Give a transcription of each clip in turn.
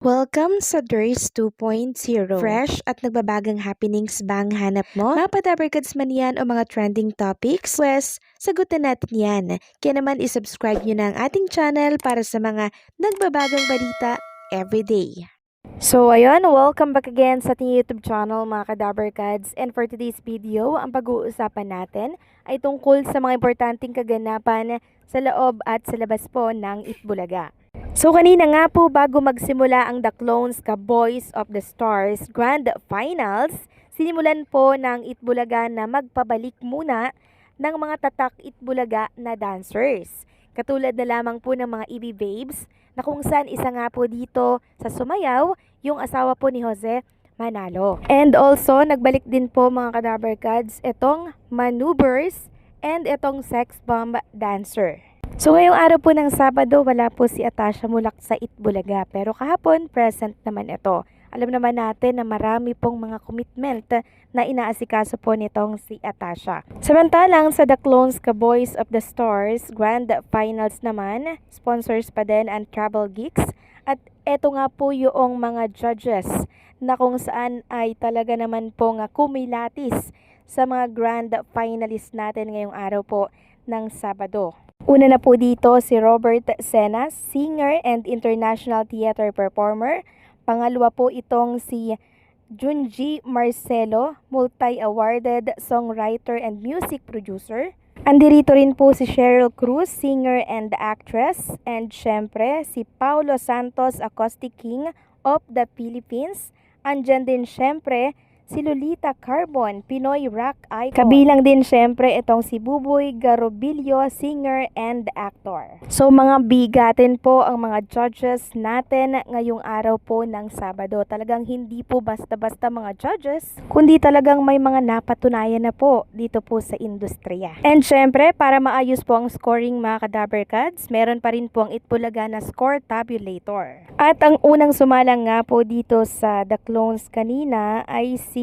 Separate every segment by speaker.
Speaker 1: Welcome sa DRS 2.0. Fresh at nagbabagang happenings bang hanap mo? Mga padabarkads man yan o mga trending topics? Pwes, sagutin natin yan. Kaya naman isubscribe nyo na ang ating channel para sa mga nagbabagang balita everyday. So ayun, welcome back again sa ating YouTube channel mga kadabarkads. And for today's video, ang pag-uusapan natin ay tungkol sa mga importanteng kaganapan sa loob at sa labas po ng Itbulaga. So kanina nga po bago magsimula ang The Clones ka Boys of the Stars Grand Finals, sinimulan po ng Itbulaga na magpabalik muna ng mga tatak Itbulaga na dancers. Katulad na lamang po ng mga EB Babes na kung saan isa nga po dito sa sumayaw yung asawa po ni Jose Manalo. And also nagbalik din po mga kadabarkads itong maneuvers and itong sex bomb dancer. So ngayong araw po ng Sabado, wala po si Atasha Mulak sa Itbulaga. Pero kahapon, present naman ito. Alam naman natin na marami pong mga commitment na inaasikaso po nitong si Atasha. Samantalang sa The Clones ka Boys of the Stars Grand Finals naman, sponsors pa din ang Travel Geeks. At eto nga po yung mga judges na kung saan ay talaga naman pong kumilatis sa mga grand finalists natin ngayong araw po ng Sabado. Una na po dito si Robert Sena, singer and international theater performer. Pangalawa po itong si Junji Marcelo, multi-awarded songwriter and music producer. Andirito rin po si Cheryl Cruz, singer and actress. And syempre si Paulo Santos, acoustic king of the Philippines. Andyan din syempre si Lolita Carbon, Pinoy rock icon. Kabilang din syempre itong si Buboy Garobillo, singer and actor. So mga bigatin po ang mga judges natin ngayong araw po ng Sabado. Talagang hindi po basta-basta mga judges, kundi talagang may mga napatunayan na po dito po sa industriya. And syempre, para maayos po ang scoring mga kadabarkads, meron pa rin po ang Itbulaga na score tabulator. At ang unang sumalang nga po dito sa The Clones kanina ay si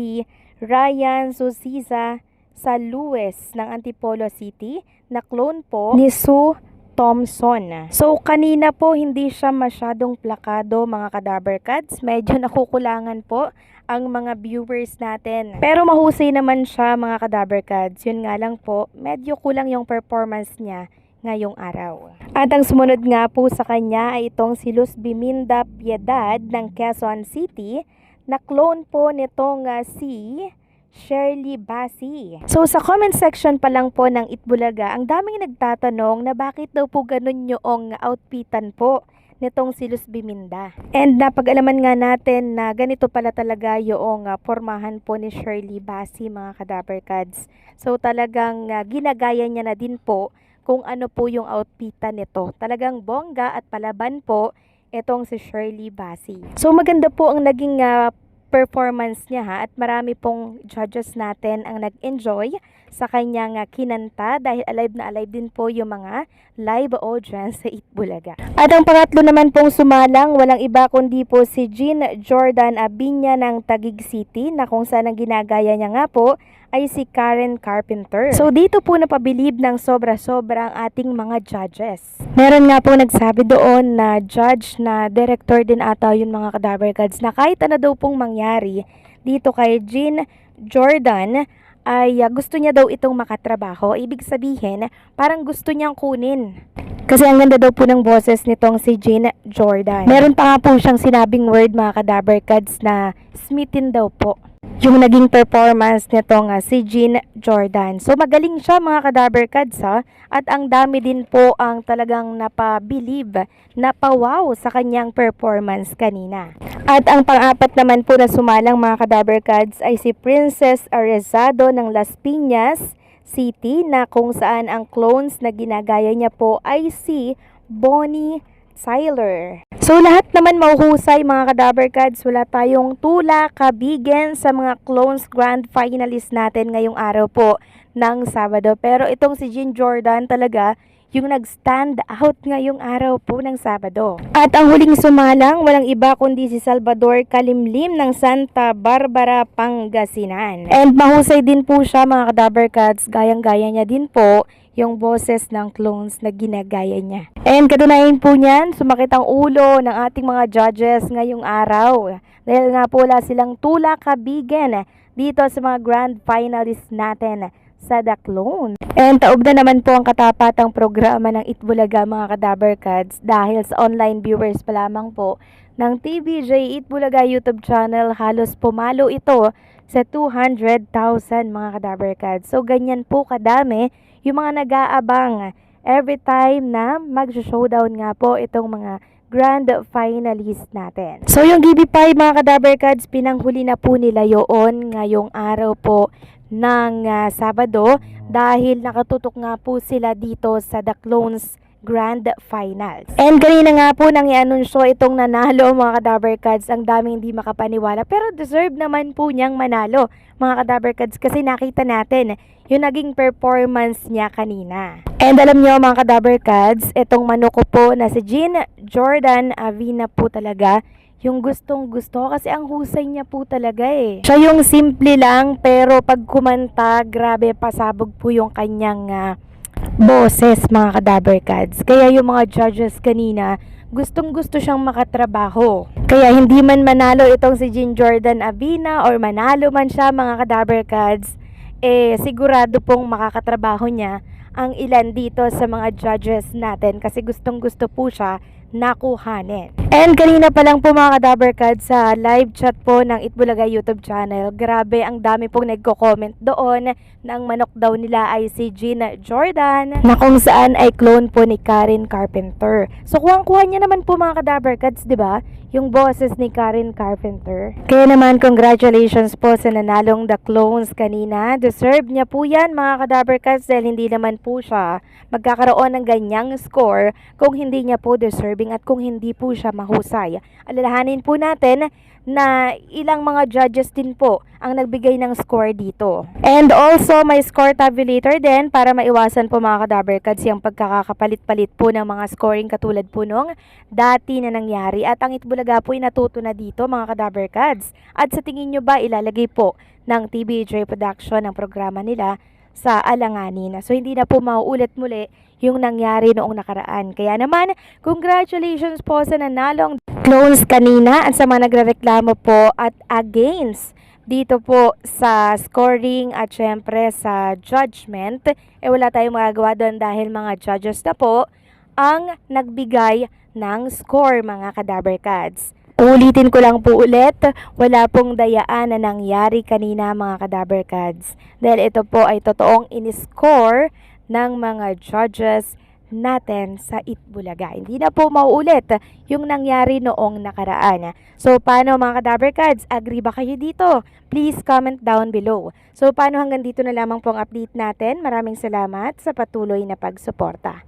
Speaker 1: Ryan Susiza sa Luis ng Antipolo City, na clone po ni Sue Thompson. So kanina po hindi siya masyadong plakado mga kadabarkads, medyo nakukulangan po ang mga viewers natin. Pero mahusay naman siya mga kadabarkads, yun nga lang po, medyo kulang yung performance niya ngayong araw. At ang sumunod nga po sa kanya ay itong si Luz Biminda Piedad ng Quezon City, na clone po nitong si Shirley Basi. So sa comment section pa lang po ng Itbulaga, ang daming nagtatanong na bakit daw po ganun yung outfitan po nitong si Luz Biminda. And napag-alaman nga natin na ganito pala talaga yung pormahan po ni Shirley Basi mga kadabarkads. So talagang ginagaya niya na din po kung ano po yung outfitan nito. Talagang bongga at palaban po itong si Shirley Basi. So maganda po ang naging performance niya at marami pong judges natin ang nag-enjoy sa kanyang kinanta dahil alive na alive din po yung mga live audience sa Itbulaga. At ang pangatlo naman pong sumalang, walang iba kundi po si Jean Jordan Abinya ng Taguig City, na kung saan ang ginagaya niya nga po ay si Karen Carpenter. So dito po napabilib ng sobra-sobra ang ating mga judges. Meron nga po nagsabi doon na judge na director din ata yun mga kadabarkads, na kahit ano daw pong mangyari dito kay Jean Jordan ay gusto niya daw itong makatrabaho. Ibig sabihin, parang gusto niyang kunin. Kasi ang ganda daw po ng boses nitong si Jean Jordan. Meron pa nga po siyang sinabing word mga kadabarkads na smitin daw po yung naging performance nitong si Jean Jordan. So magaling siya mga kadabarkads at ang dami din po ang talagang napabilib, napawaw sa kanyang performance kanina. At ang pang-apat naman po na sumalang mga kadabarkads ay si Princess Arezado ng Las Piñas City, na kung saan ang clones na ginagaya niya po ay si Bonnie Tyler. So lahat naman mahuhusay mga kadabarkads, wala tayong tula, kabigen sa mga clones grand finalist natin ngayong araw po ng Sabado. Pero itong si Jean Jordan talaga yung nag-stand out ngayong araw po ng Sabado. At ang huling sumalang, walang iba kundi si Salvador Kalimlim ng Santa Barbara, Pangasinan. And mahusay din po siya mga kadabarkads, gayang-gaya niya din po yung boses ng clones na ginagaya niya. And katunayan po niyan, sumakit ang ulo ng ating mga judges ngayong araw. Dahil nga po wala silang tulak kabigen dito sa mga grand finalists natin sa The Clone. And taob na naman po ang katapatang programa ng Itbulaga mga Kadaberkads dahil sa online viewers pa lamang po ng TVJ Itbulaga YouTube channel, halos pumalo ito sa 200,000 mga Kadaberkads. So ganyan po kadami yung mga nag-aabang every time na mag-showdown nga po itong mga grand finalist natin. So yung GB5 mga Kadaberkads, pinanghuli na po nila yoon ngayong araw po ng Sabado dahil nakatutok nga po sila dito sa The Clones Grand Finals. And kanina nga po nang i-anunsyo itong nanalo mga Kadaberkads, ang daming hindi makapaniwala pero deserve naman po niyang manalo mga Kadaberkads kasi nakita natin yung naging performance niya kanina. And alam niyo mga Kadaberkads, itong manok ko po na si Jean Jordan Avina po talaga yung gustong gusto kasi ang husay niya po talaga eh. Siya yung simple lang pero pag kumanta, grabe pasabog po yung kanyang boses mga Kadaberkads. Kaya yung mga judges kanina, gustong gusto siyang makatrabaho. Kaya hindi man manalo itong si Jean Jordan Avina or manalo man siya mga Kadaberkads, sigurado pong makakatrabaho niya ang ilan dito sa mga judges natin kasi gustong gusto po siya nakuhanin. And kanina pa lang po mga Kadaberkads sa live chat po ng Itbulaga YouTube channel, grabe ang dami pong nagko-comment doon na ang manok daw nila ay si Jean Jordan na kung saan ay clone po ni Karen Carpenter. So kuha niya naman po mga Kadaberkads, 'di ba? Yung boses ni Karen Carpenter. Kaya naman congratulations po sa nanalong The Clones kanina. Deserve niya po yan mga Kadaberkads dahil hindi naman po siya magkakaroon ng ganyang score kung hindi niya po deserving at kung hindi po siya mahusay. Alalahanin po natin na ilang mga judges din po ang nagbigay ng score dito. And also may score tabulator din para maiwasan po mga Kadaberkads yung pagkakakapalit-palit po ng mga scoring katulad po nung dati na nangyari. At ang Itbulaga po ay natuto na dito mga Kadaberkads. At sa tingin nyo ba ilalagay po ng TVJ Production ang programa nila sa alanganin? So hindi na po mauulit muli yung nangyari noong nakaraan. Kaya naman, congratulations po sa nanalong clones kanina at sa mga nagrereklamo po at against dito po sa scoring at syempre sa judgment. Wala tayong magagawa doon dahil mga judges na po ang nagbigay ng score mga Kadaberkads. Ulitin ko lang po ulit, wala pong dayaan na nangyari kanina mga Kadaberkads. Dahil ito po ay totoong in-score ng mga judges natin sa Itbulaga. Hindi na po mauulit yung nangyari noong nakaraan. So paano mga Kadaberkads? Agree ba kayo dito? Please comment down below. So paano hanggang dito na lamang pong update natin. Maraming salamat sa patuloy na pagsuporta.